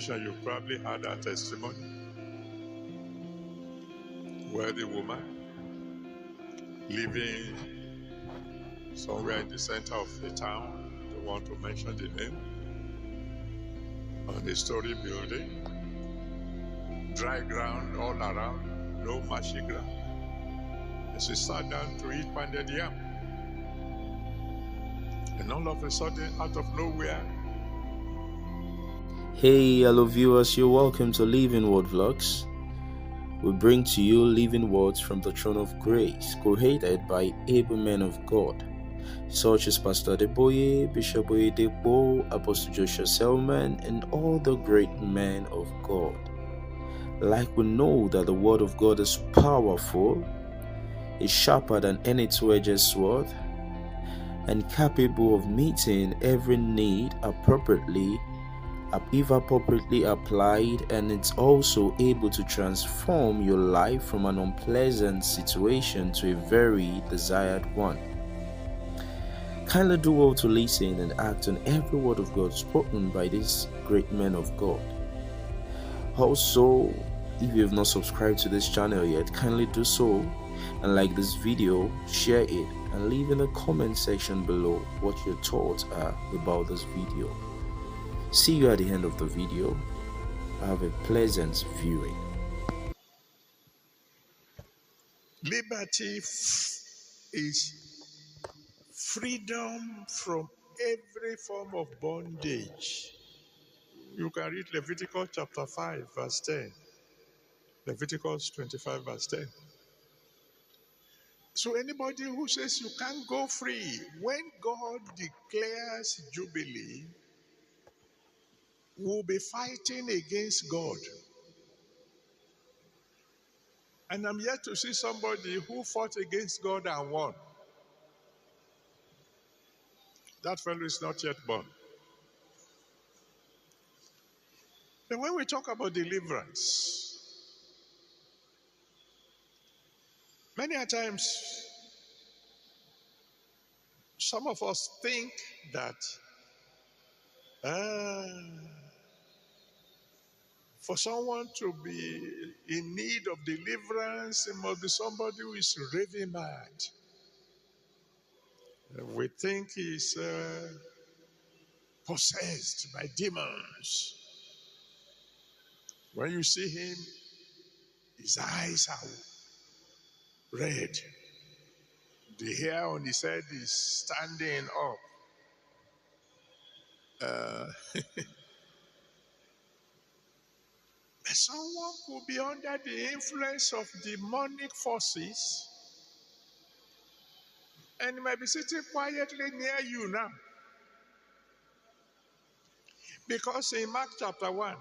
congregation, you probably had that testimony. Wealthy woman living somewhere in the center of the town. I don't want to mention the name. On a story building, dry ground all around, no marshy ground. And she sat down to eat pounded yam. And all of a sudden, out of nowhere, Hey, hello viewers, you're welcome to Living Word Vlogs. We bring to you living words from the throne of grace, created by able men of God, such as Pastor E.A ADEBOYE, Bishop E.A ADEBOYE, Apostle Joshua Selman, and all the great men of God. Like we know that the word of God is powerful, is sharper than any two-edged sword, and capable of meeting every need appropriately if appropriately applied, and it's also able to transform your life from an unpleasant situation to a very desired one. Kindly do well to listen and act on every word of God spoken by these great men of God. Also, if you have not subscribed to this channel yet, kindly do so and like this video, share it, and leave in the comment section below what your thoughts are about this video. See you at the end of the video. Have a pleasant viewing. liberty is freedom from every form of bondage. You can read Leviticus chapter 5, verse 10. Leviticus 25, verse 10. So anybody who says you can't go free, when God declares Jubilee, will be fighting against God. And I'm yet to see somebody who fought against God and won. That fellow is not yet born. Then when we talk about deliverance, many a times some of us think that for someone to be in need of deliverance, it must be somebody who is raving mad. We think he's possessed by demons. When you see him, his eyes are red. The hair on his head is standing up. But someone could be under the influence of demonic forces and he might be sitting quietly near you now. Because in Mark chapter 1,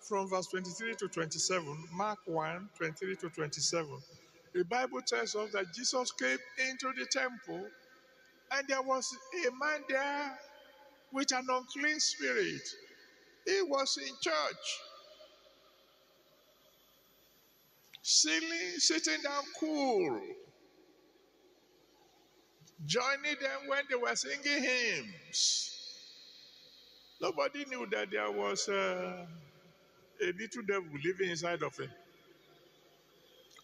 from verse 23 to 27, Mark 1, 23 to 27, the Bible tells us that Jesus came into the temple and there was a man there with an unclean spirit. He was in church, sitting down cool, joining them when they were singing hymns. Nobody knew that there was a little devil living inside of him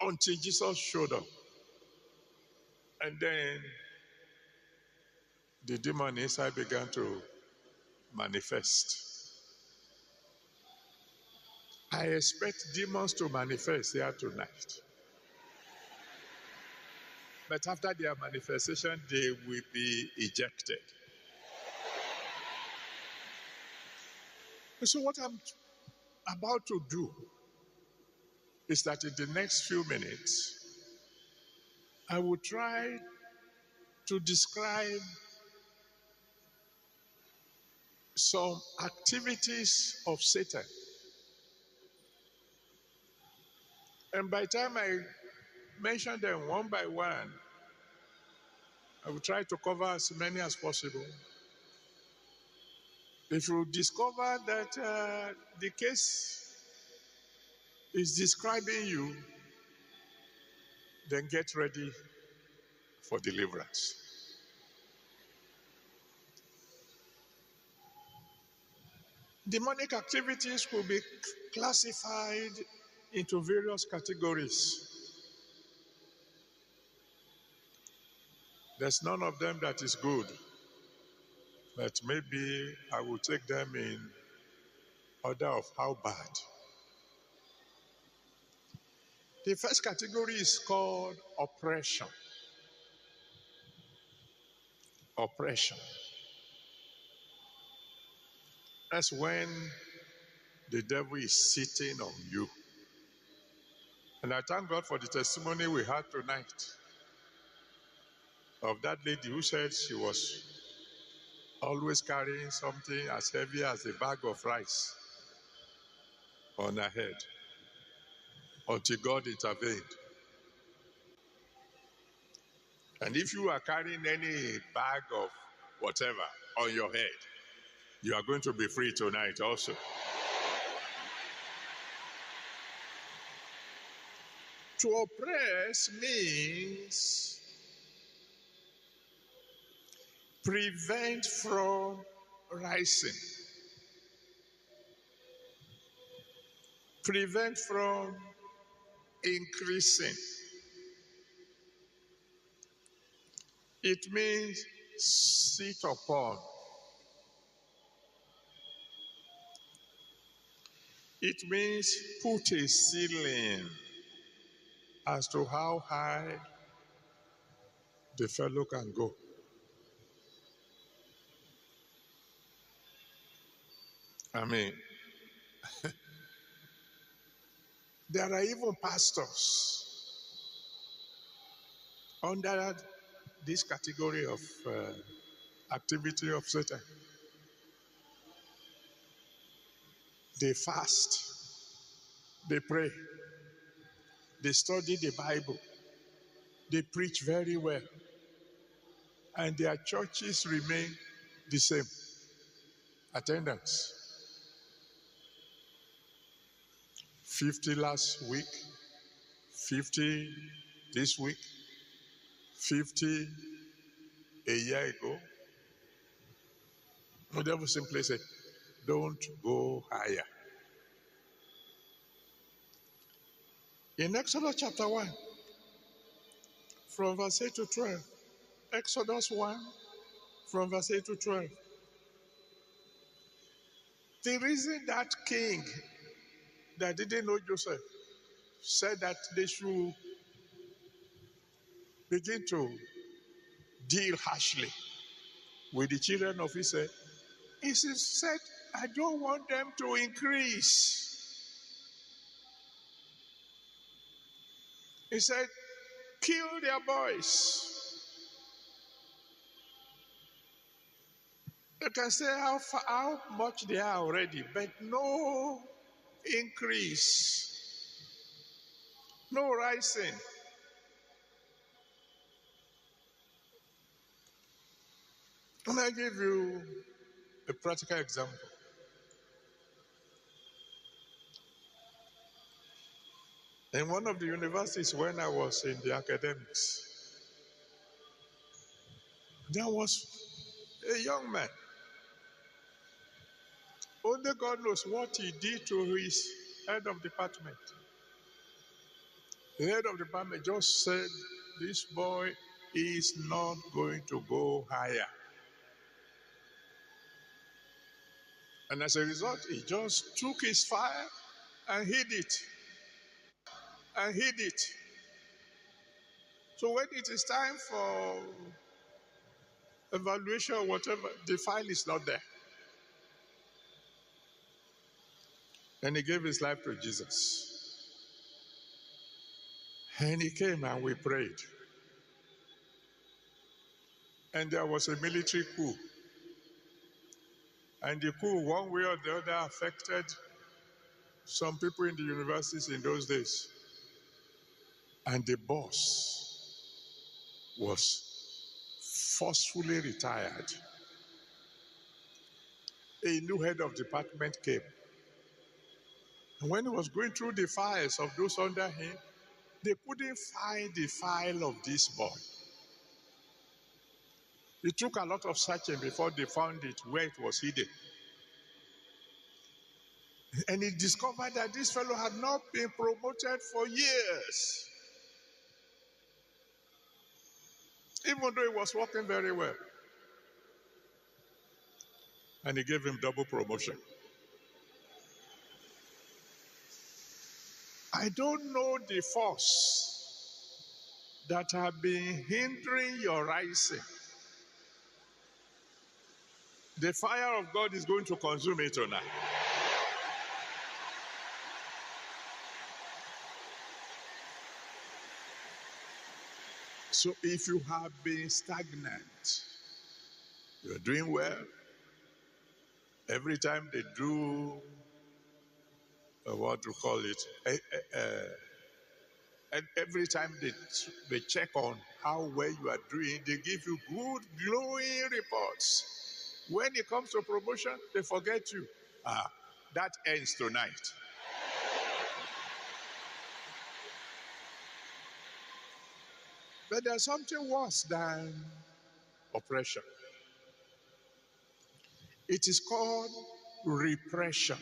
until Jesus showed up. And then the demon inside began to manifest. I expect demons to manifest here tonight. But after their manifestation, they will be ejected. So what I'm about to do is that in the next few minutes, I will try to describe some activities of Satan. And by the time I mention them one by one, I will try to cover as many as possible. If you discover that the case is describing you, then get ready for deliverance. Demonic activities could be classified into various categories. There's none of them that is good, but maybe I will take them in order of how bad. The first category is called oppression. Oppression. That's when the devil is sitting on you. And I thank God for the testimony we had tonight of that lady who said she was always carrying something as heavy as a bag of rice on her head until God intervened. And if you are carrying any bag of whatever on your head, you are going to be free tonight also. To oppress means prevent from rising, prevent from increasing. It means sit upon. It means put a ceiling as to how high the fellow can go. I mean, there are even pastors under this category of activity of Satan. They fast, they pray, they study the Bible, they preach very well, and their churches remain the same. Attendance 50 last week, 50 this week, 50 a year ago. The devil simply said, don't go higher. In Exodus chapter 1, from verse 8 to 12, Exodus 1, from verse 8 to 12, the reason that king that didn't know Joseph said that they should begin to deal harshly with the children of Israel, he said, I don't want them to increase. He said, kill their boys. You can say how much they are already, but no increase, no rising. And I give you a practical example. In one of the universities when I was in the academics, there was a young man. Only God knows what he did to his head of department. The head of the department just said, this boy is not going to go higher. And as a result, he just took his fire and hid it. And hid it. So when it is time for evaluation or whatever, the file is not there. And he gave his life to Jesus. And he came and we prayed. And there was a military coup. And the coup, one way or the other, affected some people in the universities in those days. And the boss was forcefully retired. A new head of department came. And when he was going through the files of those under him, they couldn't find the file of this boy. It took a lot of searching before they found it where it was hidden. And he discovered that this fellow had not been promoted for years, even though he was working very well. And he gave him double promotion. I don't know the force that have been hindering your rising. The fire of God is going to consume it tonight. So if you have been stagnant, you're doing well. Every time they do what to call it, and every time they check on how well you are doing, they give you good, glowing reports. When it comes to promotion, they forget you. That ends tonight. But there's something worse than oppression. It is called repression.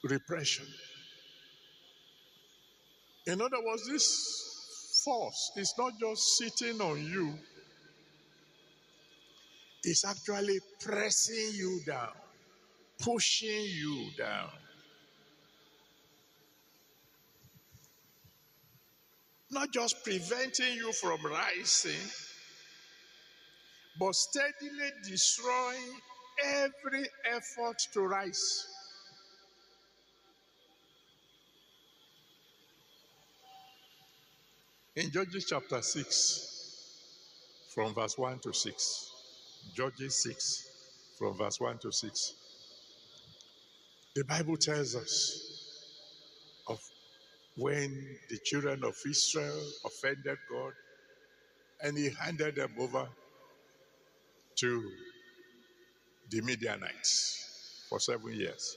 Repression. In other words, this force is not just sitting on you, it's actually pressing you down, pushing you down. Not just preventing you from rising, but steadily destroying every effort to rise. In Judges chapter 6, from verse 1 to 6, Judges 6, from verse 1 to 6, the Bible tells us of when the children of Israel offended God and he handed them over to the Midianites for 7 years.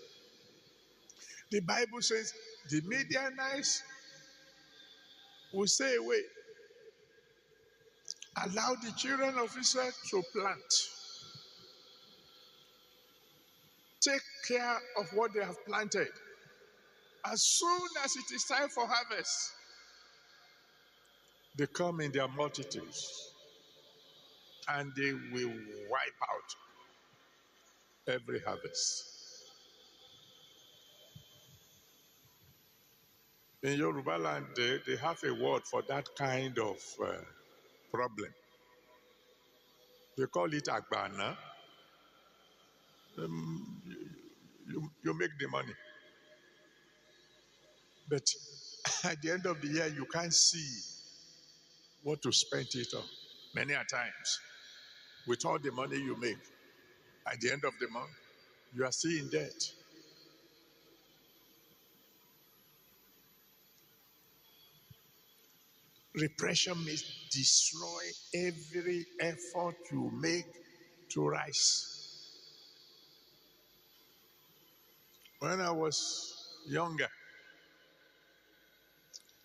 The Bible says the Midianites will stay away, allow the children of Israel to plant, take care of what they have planted. As soon as it is time for harvest, they come in their multitudes and they will wipe out every harvest. In Yoruba land, they have a word for that kind of problem. They call it agbana. You make the money. But at the end of the year, you can't see what to spend it on. Many a times, with all the money you make, at the end of the month, you are still in debt. Repression means destroy every effort you make to rise. When I was younger,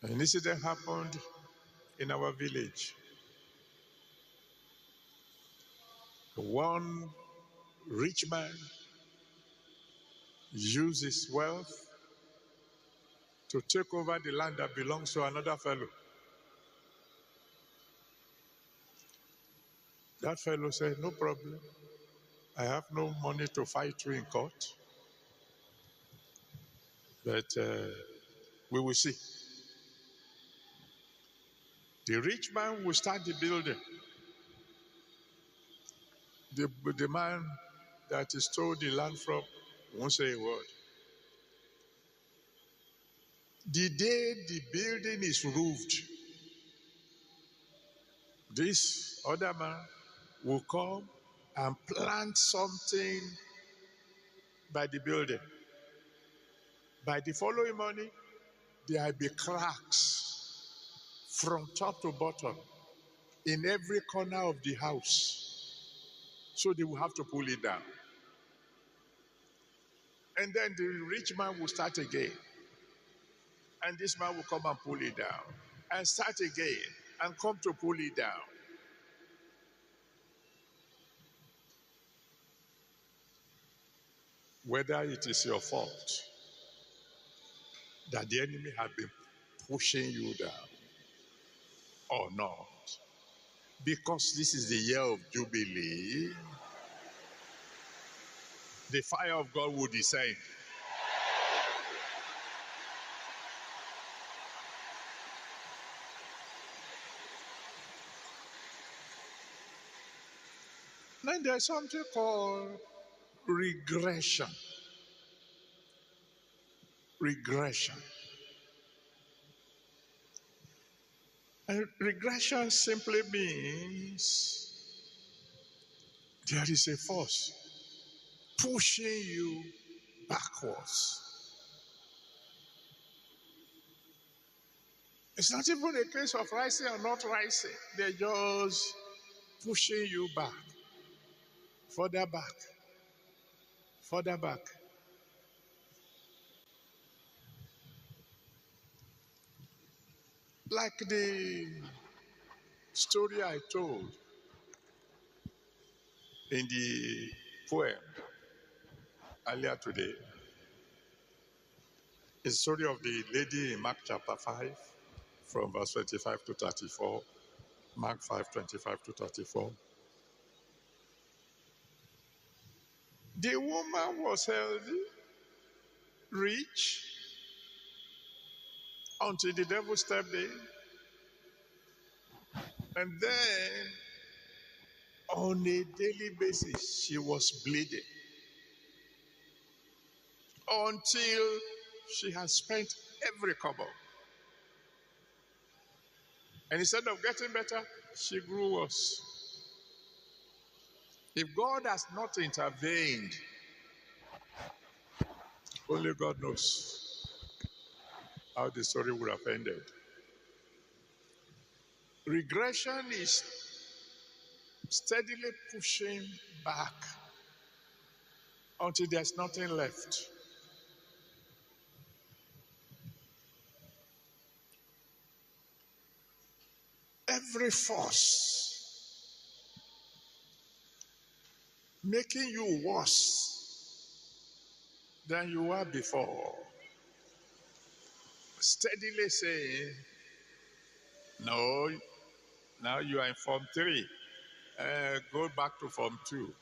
an incident happened in our village. One rich man used his wealth to take over the land that belongs to another fellow. That fellow said, no problem. I have no money to fight you in court, but we will see. The rich man will start the building. The man that he stole the land from won't say a word. The day the building is roofed, this other man will come and plant something by the building. By the following morning, there will be cracks from top to bottom in every corner of the house. So they will have to pull it down. And then the rich man will start again. And this man will come and pull it down. And start again and come to pull it down. whether it is your fault that the enemy has been pushing you down or not. Because this is the year of Jubilee, the fire of God will descend. Then there's something called regression. Regression. And regression simply means there is a force pushing you backwards. It's not even a case of rising or not rising. They're just pushing you back, further back, further back. Like the story I told in the poem earlier today. It's the story of the lady in Mark chapter 5, from verse 25 to 34. Mark 5, 25 to 34. The woman was healthy, rich, until the devil stepped in. And then, on a daily basis, she was bleeding until she had spent every kobo. And instead of getting better, she grew worse. If God has not intervened, only God knows how the story would have ended. Regression is steadily pushing back until there's nothing left. Every force making you worse than you were before, steadily saying, no, now you are in Form 3. Go back to Form 2.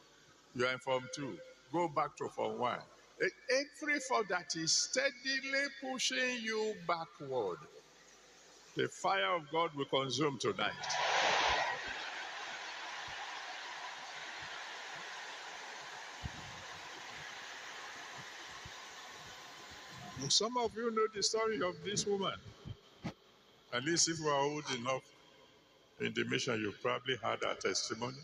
You are in Form 2. Go back to Form 1. Every force that is steadily pushing you backward, the fire of God will consume tonight. Some of you know the story of this woman. At least if you are old enough in the mission, you probably had her testimony.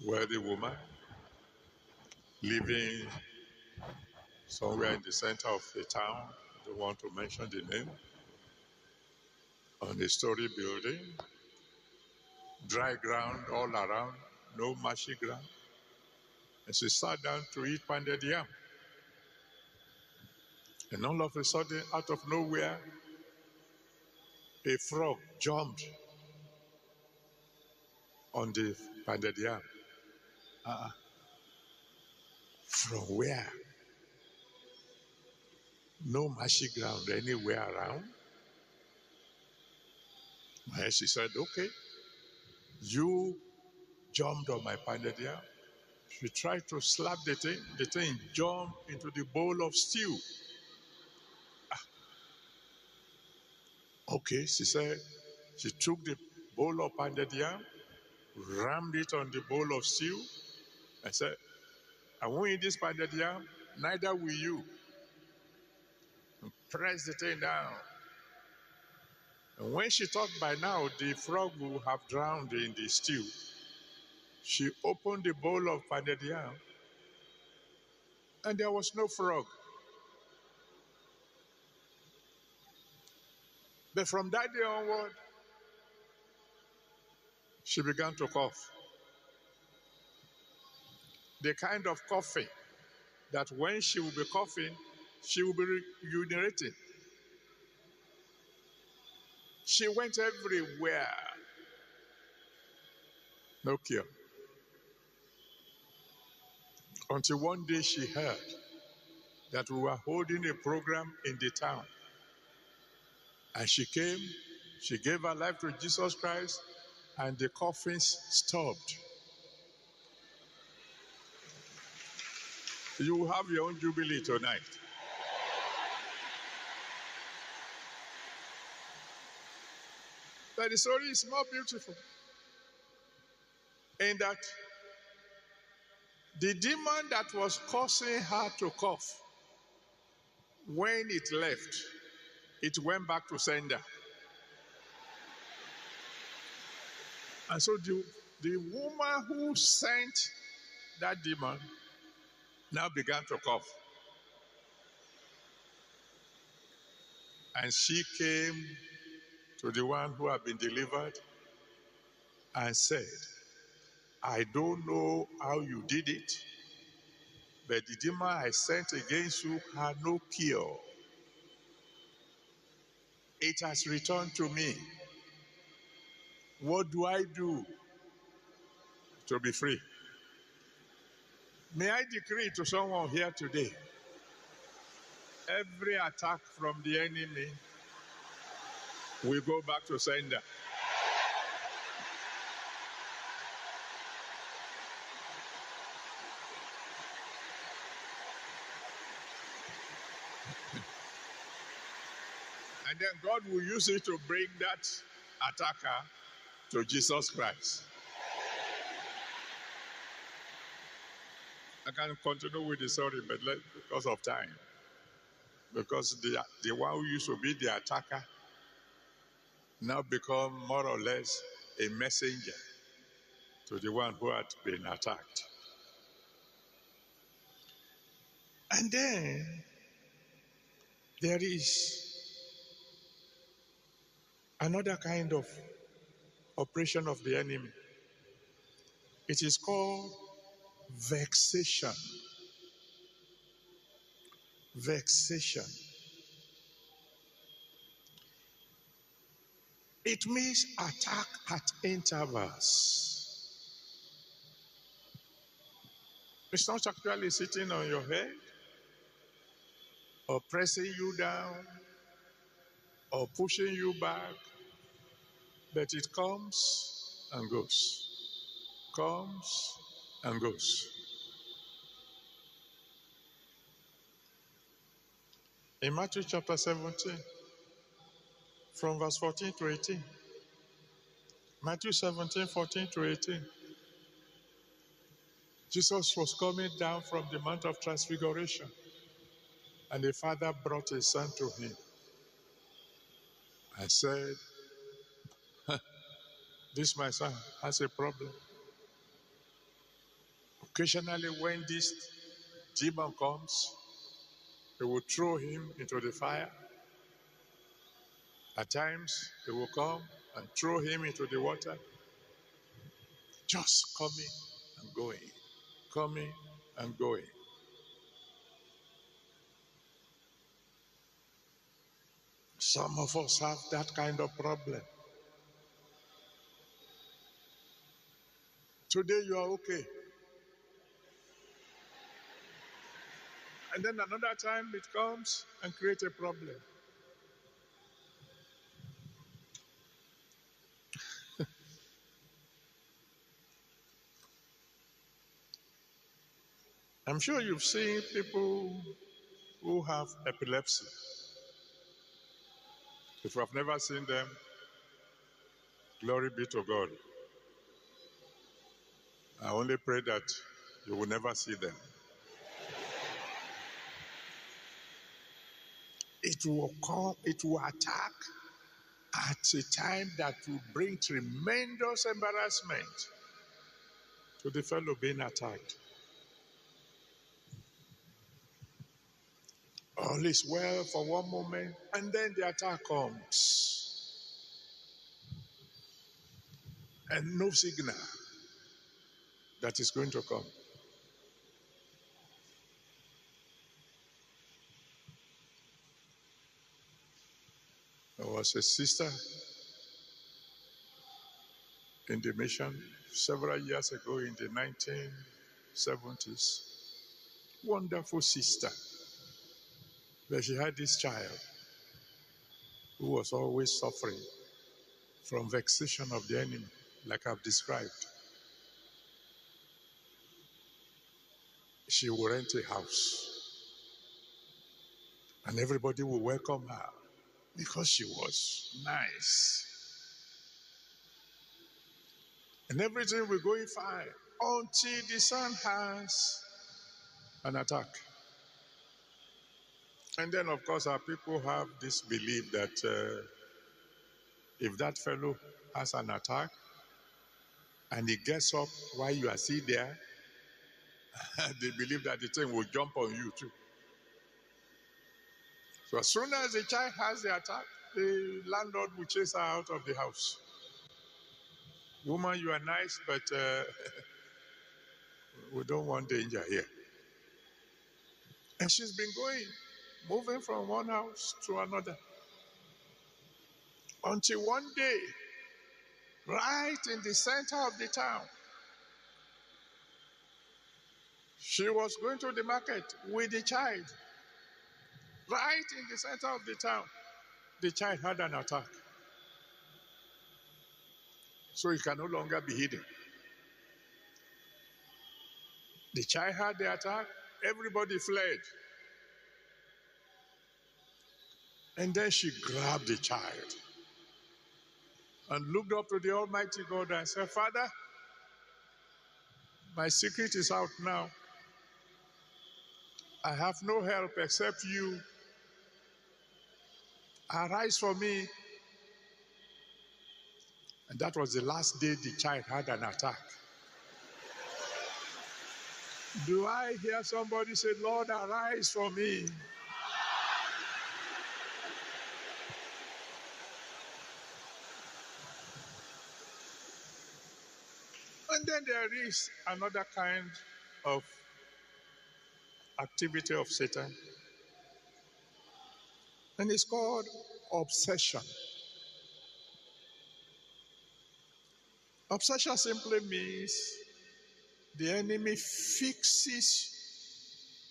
Wealthy woman, living somewhere in the center of the town, I don't want to mention the name, on a story building, dry ground all around, no marshy ground. And she sat down to eat pounded yam. And all of a sudden, out of nowhere, a frog jumped on the pounded yam. From where? No marshy ground anywhere around. And she said, okay, you jumped on my pounded yam. She tried to slap the thing jumped into the bowl of stew. Okay, she said, she took the bowl of pounded yam, rammed it on the bowl of stew, and said, I won't eat this pounded yam, neither will you. And pressed the thing down. And when she thought by now the frog would have drowned in the stew, she opened the bowl of pounded yam, and there was no frog. But from that day onward, she began to cough. The kind of coughing that when she will be coughing, she will be urinating. She went everywhere. No cure. Until one day she heard that we were holding a program in the town. And she came, she gave her life to Jesus Christ, and the coffins stopped. You will have your own jubilee tonight. But the story is more beautiful in that the demon that was causing her to cough, when it left, it went back to sender. And so the woman who sent that demon now began to cough. And she came to the one who had been delivered and said, I don't know how you did it, but the demon I sent against you had no cure. It has returned to me. What do I do to be free? May I decree to someone here today, every attack from the enemy will go back to sender. And then God will use it to bring that attacker to Jesus Christ. I can continue with the story, but because of time. Because the one who used to be the attacker now become more or less a messenger to the one who had been attacked. And then there is another kind of operation of the enemy. It is called vexation. Vexation. It means attack at intervals. It's not actually sitting on your head or pressing you down or pushing you back, but it comes and goes, comes and goes. In Matthew chapter 17, from verse 14 to 18, Matthew 17, 14 to 18, Jesus was coming down from the Mount of Transfiguration, and the Father brought his son to him and said, this my son has a problem. Occasionally when this demon comes, he will throw him into the fire. At times, he will come and throw him into the water. Just coming and going, coming and going. Some of us have that kind of problem. Today you are okay. And then another time it comes and creates a problem. I'm sure you've seen people who have epilepsy. If you have never seen them, glory be to God. I only pray that you will never see them. It will come, it will attack at a time that will bring tremendous embarrassment to the fellow being attacked. All is well for one moment, and then the attack comes. And no signal that is going to come. There was a sister in the mission several years ago in the 1970s. wonderful sister. But she had this child who was always suffering from vexation of the enemy, like I've described. She would rent a house, and everybody would welcome her because she was nice. And everything was going fine until the son has an attack. And then, of course, our people have this belief that if that fellow has an attack and he gets up while you are still there, they believe that the thing will jump on you too. So as soon as the child has the attack, the landlord will chase her out of the house. Woman, you are nice, but we don't want danger here. And she's been moving from one house to another. Until one day, right in the center of the town, she was going to the market with the child. Right in the center of the town, the child had an attack. So it can no longer be hidden. The child had the attack, everybody fled. And then she grabbed the child and looked up to the Almighty God and said, Father, my secret is out now. I have no help except you. Arise for me. And that was the last day the child had an attack. Do I hear somebody say, Lord, arise for me? And then there is another kind of activity of Satan, and it's called obsession. Obsession simply means the enemy fixes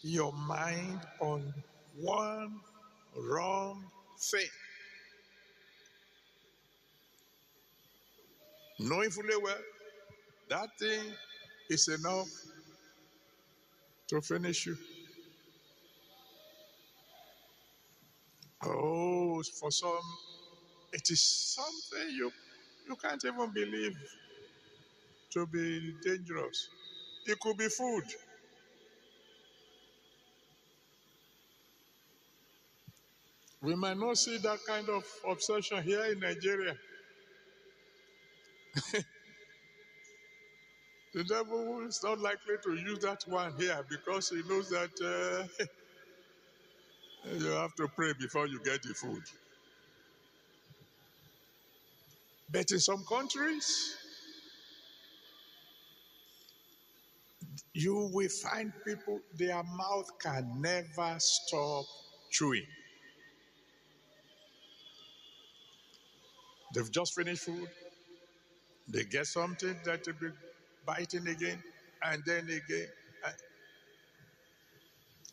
your mind on one wrong thing, knowing fully well that thing is enough to finish you. Oh, for some, it is something you can't even believe to be dangerous. It could be food. We might not see that kind of obsession here in Nigeria. The devil is not likely to use that one here because he knows that you have to pray before you get the food. But in some countries, you will find people, their mouth can never stop chewing. They've just finished food. They get something that they'll be biting again, and then again.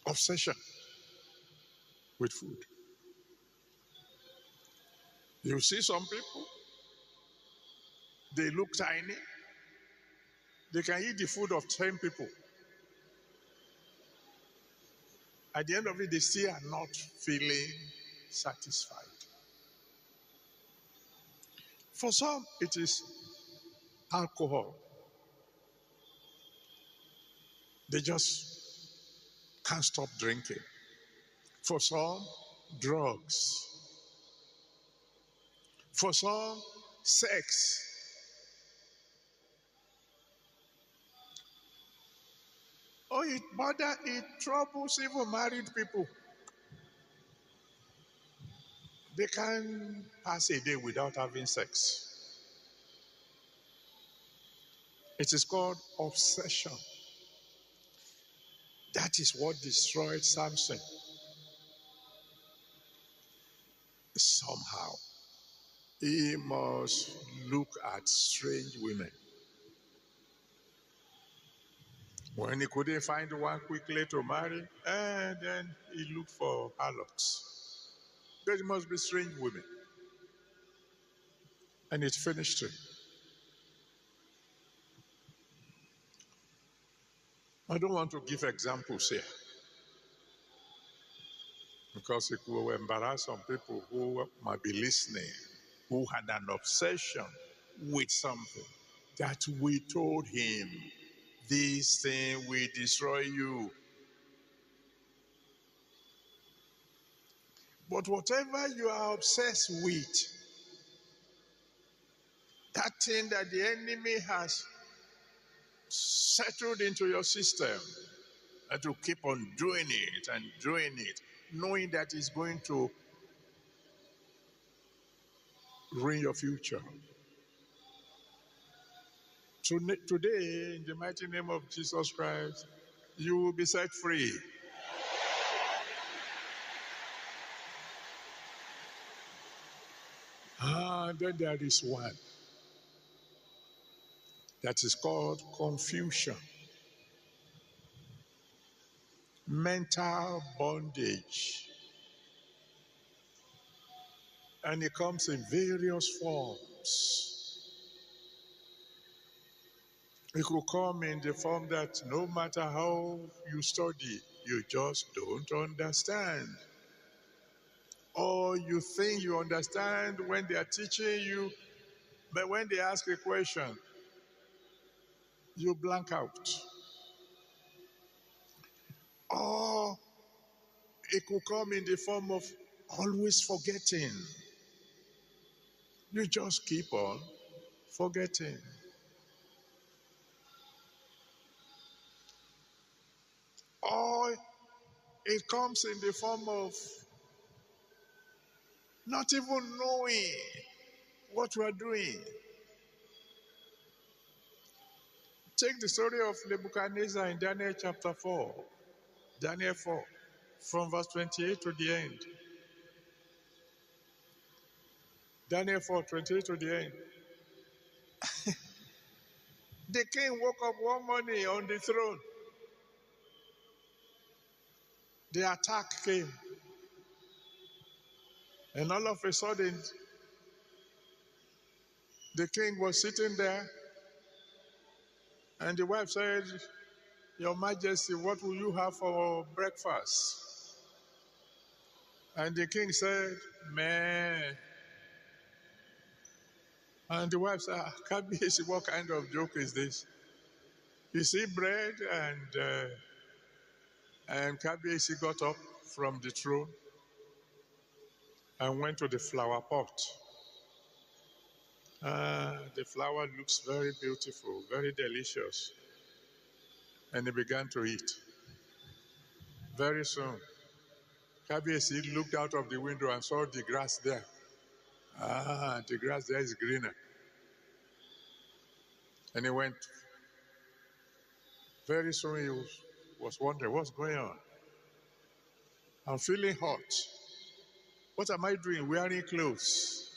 Obsession with food. You see some people, they look tiny. They can eat the food of 10 people. At the end of it, they still are not feeling satisfied. For some, it is alcohol. They just can't stop drinking. For some, drugs. For some, sex. Oh, it troubles even married people. They can't pass a day without having sex. It is called obsession. That is what destroyed Samson. Somehow, he must look at strange women. When he couldn't find one quickly to marry, and then he looked for harlots. There must be strange women. And it finished him. I don't want to give examples here because it will embarrass some people who might be listening, who had an obsession with something that we told him, this thing will destroy you. But whatever you are obsessed with, that thing that the enemy has settled into your system, and to keep on doing it and doing it, knowing that it's going to ruin your future. Today, in the mighty name of Jesus Christ, you will be set free. And then there is one that is called confusion, mental bondage. And it comes in various forms. It could come in the form that no matter how you study, you just don't understand. Or you think you understand when they are teaching you, but when they ask a question, you blank out. Or it could come in the form of always forgetting. You just keep on forgetting. Or it comes in the form of not even knowing what you are doing. Take the story of Nebuchadnezzar in Daniel chapter 4. Daniel 4, from verse 28 to the end. Daniel 4, 28 to the end. The king woke up one morning on the throne. The attack came. And all of a sudden, the king was sitting there. And the wife said, Your Majesty, what will you have for breakfast? And the king said, Meh. And the wife said, Kabiyesi, what kind of joke is this? You see bread, and Kabiyesi got up from the throne and went to the flower pot. The flower looks very beautiful, very delicious. And he began to eat. Very soon, Kabiyesi looked out of the window and saw the grass there. The grass there is greener. And he went. Very soon he was wondering, what's going on? I'm feeling hot. What am I doing wearing clothes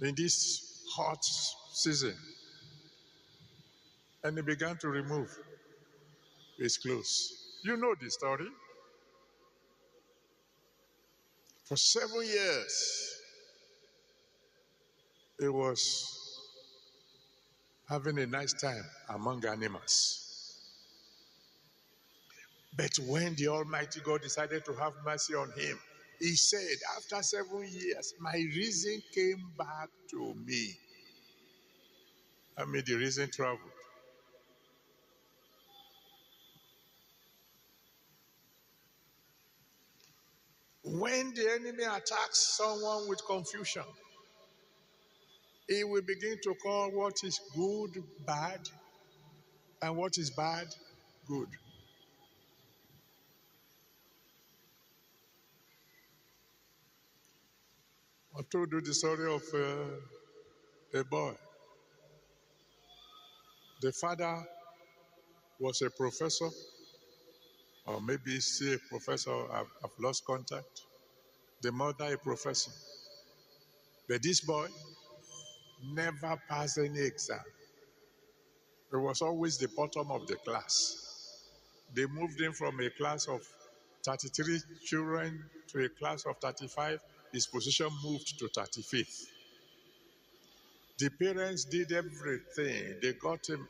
in this hot season? And he began to remove his clothes. You know the story. For 7 years, he was having a nice time among animals. But when the Almighty God decided to have mercy on him, he said, after 7 years, my reason came back to me. I mean, the reason traveled. When the enemy attacks someone with confusion, he will begin to call what is good bad and what is bad good. I told you the story of a boy. The father was a professor, or maybe still a professor. I've lost contact. The mother a professor. But this boy never passed any exam. It was always the bottom of the class. They moved him from a class of 33 children to a class of 35. His position moved to 35th. The parents did everything. They got him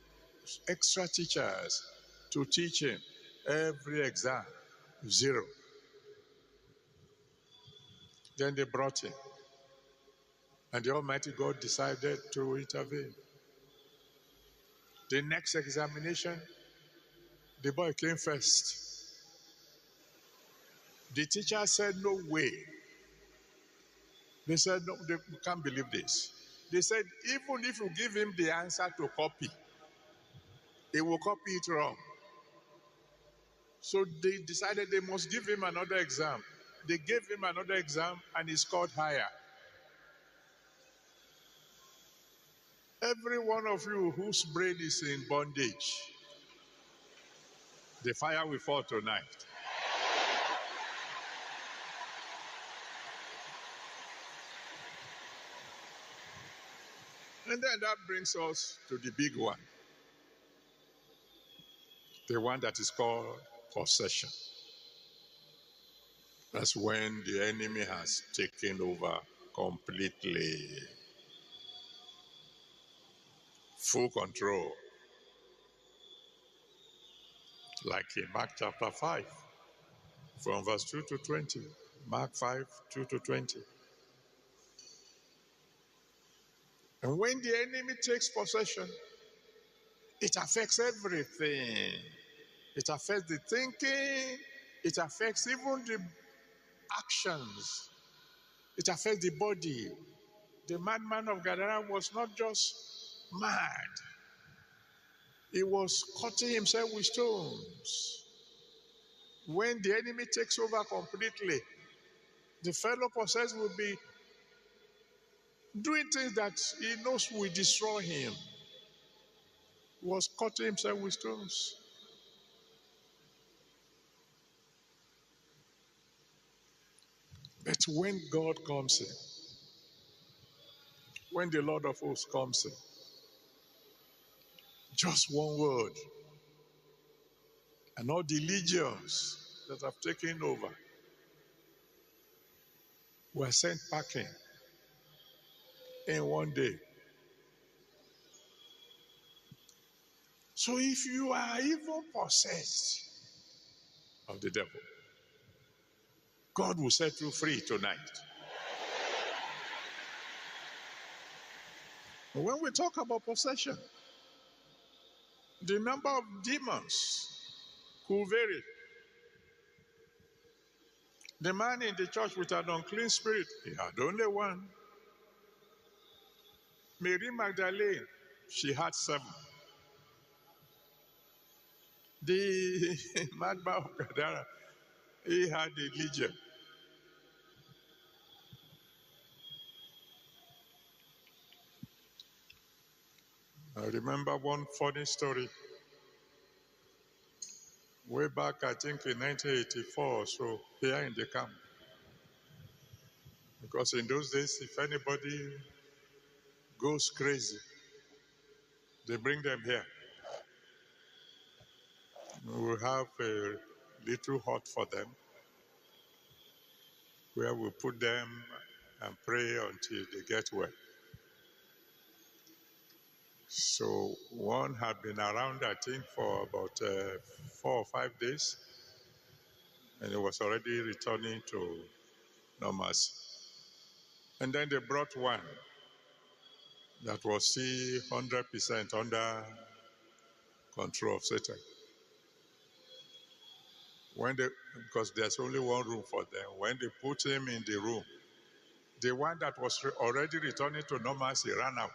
extra teachers to teach him. Every exam, 0. Then they brought him. And the Almighty God decided to intervene. The next examination, the boy came first. The teacher said, no way. They said, no, they can't believe this. They said, even if you give him the answer to copy, he will copy it wrong. So they decided they must give him another exam. They gave him another exam and he scored higher. Every one of you whose brain is in bondage, the fire will fall tonight. And then that brings us to the big one. The one that is called possession. That's when the enemy has taken over completely. Full control. Like in Mark chapter 5, from verse 2 to 20. Mark 5, 2 to 20. And when the enemy takes possession, it affects everything. It affects the thinking. It affects even the actions. It affects the body. The madman of Gadara was not just mad. He was cutting himself with stones. When the enemy takes over completely, the fellow possessed will be doing things that he knows will destroy him. He was cutting himself with stones. But when God comes in, when the Lord of hosts comes in, just one word, and all the legions that have taken over were sent packing in one day. So if you are even possessed of the devil, God will set you free tonight. When we talk about possession, the number of demons could vary. The man in the church with an unclean spirit, he had only one. Mary Magdalene, she had 7. The madman of Gadara, he had a legion. I remember one funny story. Way back, I think in 1984 or so, here in the camp. Because in those days, if anybody goes crazy, they bring them here. We have a little hut for them where we put them and pray until they get well. So one had been around, I think, for about 4 or 5 days, and it was already returning to normalcy. And then they brought one that was still 100% under control of Satan. Because there's only one room for them, when they put him in the room, the one that was already returning to normalcy ran out.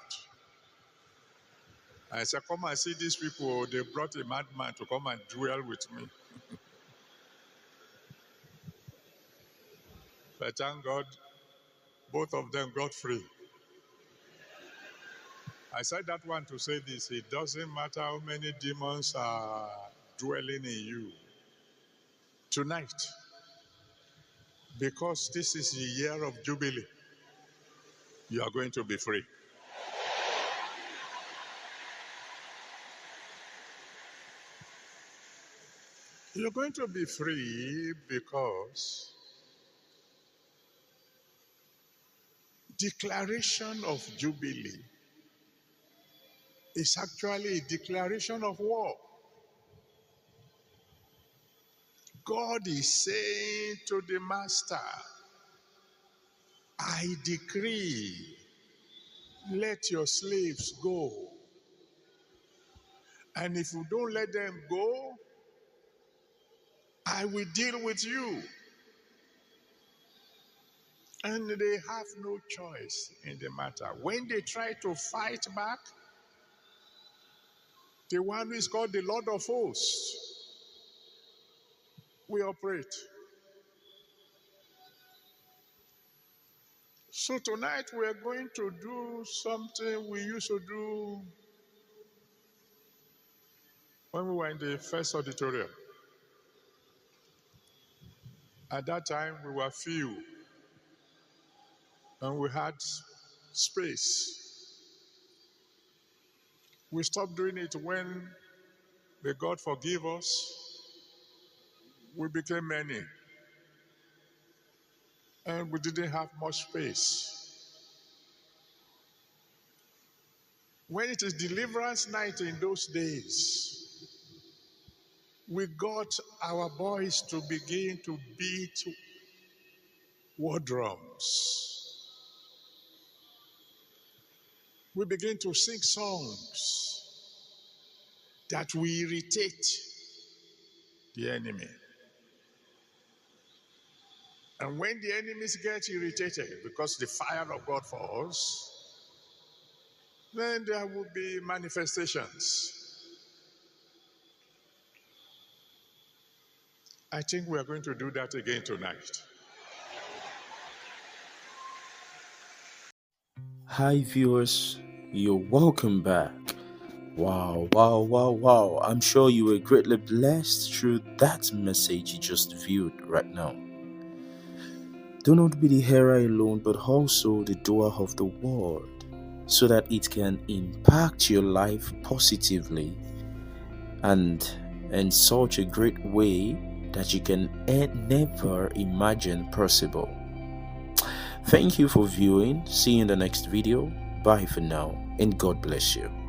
I said, come and see these people. They brought a madman to come and dwell with me. But thank God, both of them got free. I said that one to say this. It doesn't matter how many demons are dwelling in you. Tonight, because this is the year of Jubilee, you are going to be free. You're going to be free because declaration of jubilee is actually a declaration of war. God is saying to the master, I decree, let your slaves go. And if you don't let them go, I will deal with you. And they have no choice in the matter. When they try to fight back, the one who is called the Lord of Hosts will operate. So tonight we are going to do something we used to do when we were in the first auditorium. At that time we were few and we had space. We stopped doing it when, may God forgive us, we became many and we didn't have much space. When it is deliverance night in those days, we got our boys to begin to beat war drums. We begin to sing songs that will irritate the enemy. And when the enemies get irritated because the fire of God falls, then there will be manifestations. I think we are going to do that again tonight. Hi viewers, you're welcome back. Wow. I'm sure you were greatly blessed through that message you just viewed right now. Do not be the hearer alone, but also the doer of the word, so that it can impact your life positively and in such a great way that you can never imagine possible. Thank you for viewing. See you in the next video. Bye for now, and God bless you.